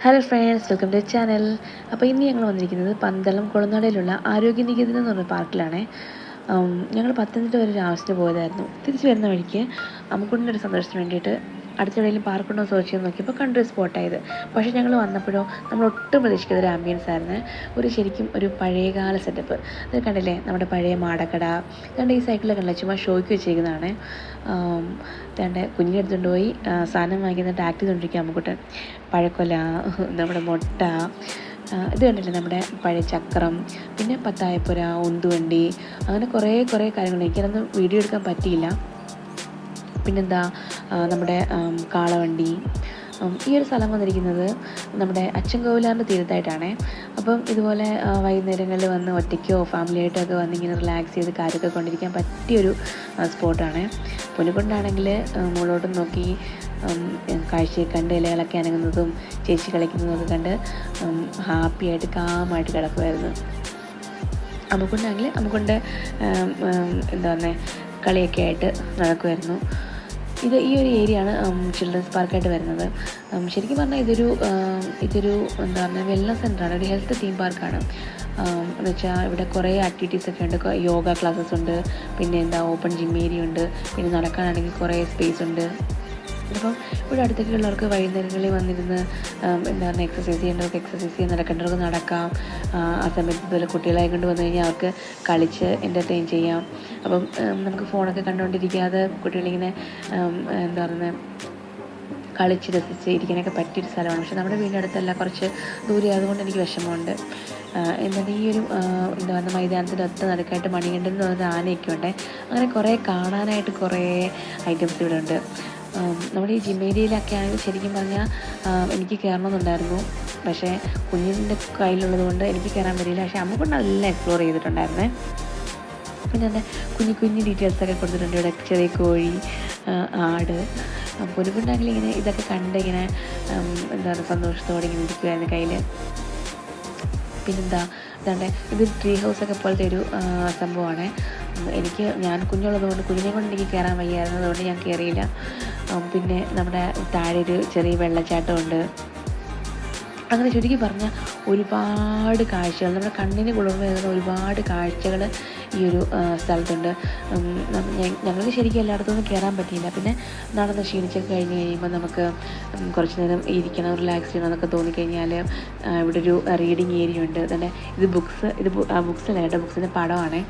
Hello friends, welcome to channel. അപ്പോൾ ഇന്ന് ഞങ്ങൾ വന്നിരിക്കുന്നത് പന്തളം കുളനടയിലുള്ള ആരോഗ്യനികേതനം എന്ന് പറഞ്ഞ പാർക്കിലാണ്. ഞങ്ങൾ പത്തനംതിട്ട വരെ ഒരു ആവശ്യത്തിന് പോയതായിരുന്നു. തിരിച്ചു വരുന്ന വഴിക്ക് അമ്മുക്കുട്ടിൻ്റെ ഒരു സന്തോഷത്തിന് വേണ്ടിയിട്ട് അടുത്തെവിടെയെങ്കിലും പാർക്കുണ്ടോ സെർച്ച് ചെയ്ത് നോക്കിയപ്പോൾ കണ്ടൊരു സ്പോട്ടായത്. പക്ഷേ ഞങ്ങൾ വന്നപ്പോഴോ നമ്മൾ ഒട്ടും പ്രതീക്ഷിക്കാത്ത ഒരു ആംബിയൻസ് ആയിരുന്നു. ശരിക്കും ഒരു പഴയകാല സെറ്റപ്പ്. അത് കണ്ടില്ലേ, നമ്മുടെ പഴയ മാടക്കട കണ്ട് ഈ സൈക്കിളൊക്കെ കണ്ടില്ല, ചുമ്മാ ഷോയ്ക്ക് വെച്ചേക്കുന്നതാണ്. കുഞ്ഞിനെ എടുത്തുകൊണ്ട് പോയി സാധനം വാങ്ങിക്കുന്ന ടാക്ട് ചെയ്തുകൊണ്ടിരിക്കുക അമ്മുക്കുട്ടൻ. പഴക്കൊല, നമ്മുടെ മുട്ട, ഇത് കണ്ടില്ലേ നമ്മുടെ പഴയ ചക്രം, പിന്നെ പത്തായപ്പുര, ഉന്തുവണ്ടി, അങ്ങനെ കുറേ കാര്യങ്ങൾ. എനിക്കതൊന്നും വീഡിയോ എടുക്കാൻ പറ്റിയില്ല. പിന്നെന്താ നമ്മുടെ കാളവണ്ടി. ഈ ഒരു സ്ഥലം വന്നിരിക്കുന്നത് നമ്മുടെ അച്ചൻകോവിലാറിൻ്റെ തീരത്തായിട്ടാണ്. അപ്പം ഇതുപോലെ വൈകുന്നേരങ്ങളിൽ വന്ന് ഒറ്റയ്ക്കോ ഫാമിലിയായിട്ടൊക്കെ വന്നിങ്ങനെ റിലാക്സ് ചെയ്ത് കാര്യമൊക്കെ കൊണ്ടിരിക്കാൻ പറ്റിയൊരു സ്പോട്ടാണ്. പൊന്നുകൊണ്ടാണെങ്കിൽ മുകളോട്ടും നോക്കി കാഴ്ചയെ കണ്ട് ഇലകളൊക്കെ അനങ്ങുന്നതും ചേച്ചി കളിക്കുന്നതൊക്കെ കണ്ട് ഹാപ്പിയായിട്ട് കാമായിട്ട് കിടക്കുമായിരുന്നു. അമ്മുകൊണ്ട് എന്താ പറയുക, കളിയൊക്കെ ആയിട്ട് നടക്കുമായിരുന്നു. ഈ ഒരു ഏരിയയാണ് ചിൽഡ്രൻസ് പാർക്കായിട്ട് വരുന്നത്. ശരിക്കും പറഞ്ഞാൽ ഇതൊരു എന്താ പറയുക, വെൽനസ് സെൻ്ററാണ്, ഒരു ഹെൽത്ത് തീം പാർക്കാണ്. എന്ന് വെച്ചാൽ ഇവിടെ കുറേ ആക്ടിവിറ്റീസൊക്കെ ഉണ്ട്. യോഗ ക്ലാസ്സസ് ഉണ്ട്, പിന്നെ ഓപ്പൺ ജിം ഏരിയ ഉണ്ട്, പിന്നെ നടക്കാനാണെങ്കിൽ കുറേ സ്പേസ് ഉണ്ട്. അപ്പം ഇവിടെ അടുത്തൊക്കെ ഉള്ളവർക്ക് വൈകുന്നേരങ്ങളിൽ വന്നിരുന്ന് എന്താ പറയുക, എക്സസൈസ് ചെയ്യേണ്ടവർക്ക് എക്സസൈസ് ചെയ്യാൻ, നടക്കേണ്ടവർക്ക് നടക്കാം. ആ സമയത്ത് ഇതുപോലെ കുട്ടികളെ കൊണ്ട് വന്നു കഴിഞ്ഞാൽ അവർക്ക് കളിച്ച് എൻ്റർടൈൻ ചെയ്യാം. അപ്പം നമുക്ക് ഫോണൊക്കെ കണ്ടുകൊണ്ടിരിക്കാതെ കുട്ടികളിങ്ങനെ എന്താ പറയുന്നത്, കളിച്ച് രസിച്ച് ഇരിക്കാനൊക്കെ പറ്റിയൊരു സ്ഥലമാണ്. പക്ഷേ നമ്മുടെ വീടിൻ്റെ അടുത്തല്ല, കുറച്ച് ദൂരെ ആയതുകൊണ്ട് എനിക്ക് വിഷമമുണ്ട്. എന്നിട്ട് ഈ ഒരു എന്താ പറയുക, മൈതാനത്തിൻ്റെ ഒത്ത നടുക്കായിട്ട് മണികണ്ഠൻ എന്ന് പറയുന്ന ആനയൊക്കെ ഉണ്ട്. അങ്ങനെ കുറേ കാണാനായിട്ട് കുറേ ഐറ്റംസ് ഇവിടെ ഉണ്ട്. നമ്മുടെ ഈ ജിം ഏരിയയിലൊക്കെ ആണെങ്കിൽ ശരിക്കും പറഞ്ഞാൽ എനിക്ക് കയറണമെന്നുണ്ടായിരുന്നു. പക്ഷേ കുഞ്ഞിൻ്റെ കയ്യിലുള്ളത് കൊണ്ട് എനിക്ക് കയറാൻ പറ്റിയില്ല. പക്ഷേ അമ്മ കൊണ്ട് നല്ല എക്സ്പ്ലോർ ചെയ്തിട്ടുണ്ടായിരുന്നേ. പിന്നെ എൻ്റെ കുഞ്ഞു ഡീറ്റെയിൽസൊക്കെ കൊടുത്തിട്ടുണ്ട്. ഇവിടെ ചെറിയ കോഴി, ആട്. പൊന്നുകൊണ്ടാണെങ്കിൽ ഇങ്ങനെ ഇതൊക്കെ കണ്ട് ഇങ്ങനെ എന്താ പറയുക, സന്തോഷത്തോടെ ഇങ്ങനെ ഇരിക്കുമായിരുന്നു കയ്യിൽ. പിന്നെന്താ ഇത് ട്രീ ഹൗസൊക്കെ പോലത്തെ ഒരു സംഭവമാണ്. ഞാൻ കുഞ്ഞുള്ളതുകൊണ്ട് കുഞ്ഞിനെ കൊണ്ട് എനിക്ക് കയറാൻ വയ്യായിരുന്നു, അതുകൊണ്ട് ഞാൻ കയറിയില്ല. പിന്നെ നമ്മുടെ താഴെ ഒരു ചെറിയ വെള്ളച്ചാട്ടമുണ്ട്. അങ്ങനെ ചുരുക്കി പറഞ്ഞാൽ ഒരുപാട് കാഴ്ചകൾ, നമ്മുടെ കണ്ണിന് കുളിർമ നൽകുന്ന ഒരുപാട് കാഴ്ചകൾ ഈ ഒരു സ്ഥലത്തുണ്ട്. ഞങ്ങൾക്ക് ശരിക്കും എല്ലായിടത്തും കയറാൻ പറ്റിയില്ല. പിന്നെ നടന്ന് ക്ഷീണിച്ചൊക്കെ കഴിഞ്ഞ് കഴിയുമ്പോൾ നമുക്ക് കുറച്ച് നേരം ഇരിക്കണം, റിലാക്സ് ചെയ്യണം എന്നൊക്കെ തോന്നിക്കഴിഞ്ഞാൽ ഇവിടെ ഒരു റീഡിങ് ഏരിയ ഉണ്ട്. തന്നെ ഇത് ബുക്സല്ല കേട്ടോ, ബുക്സിൻ്റെ പടമാണ്.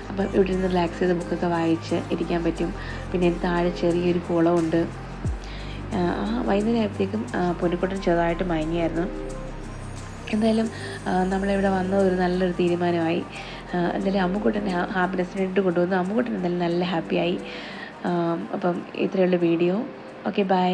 അപ്പം ഇവിടെ നിന്ന് റിലാക്സ് ചെയ്ത് ബുക്കൊക്കെ വായിച്ച് ഇരിക്കാൻ പറ്റും. പിന്നെ താഴെ ചെറിയൊരു കുളമുണ്ട്. വൈകുന്നേരം ആയപ്പോഴത്തേക്കും പൊന്നുക്കുട്ടൻ ചെറുതായിട്ട് മയങ്ങിയായിരുന്നു. എന്തായാലും നമ്മളിവിടെ വന്ന ഒരു നല്ലൊരു തീരുമാനമായി. എന്തായാലും അമ്മുക്കുട്ടനെ ഹാപ്പിനെസ്സിന് വേണ്ടിയിട്ട് കൊണ്ടുവന്നു. അമ്മുക്കുട്ടൻ എന്തായാലും നല്ല ഹാപ്പിയായി. അപ്പം ഇത്രയുള്ള വീഡിയോ. Okay, by.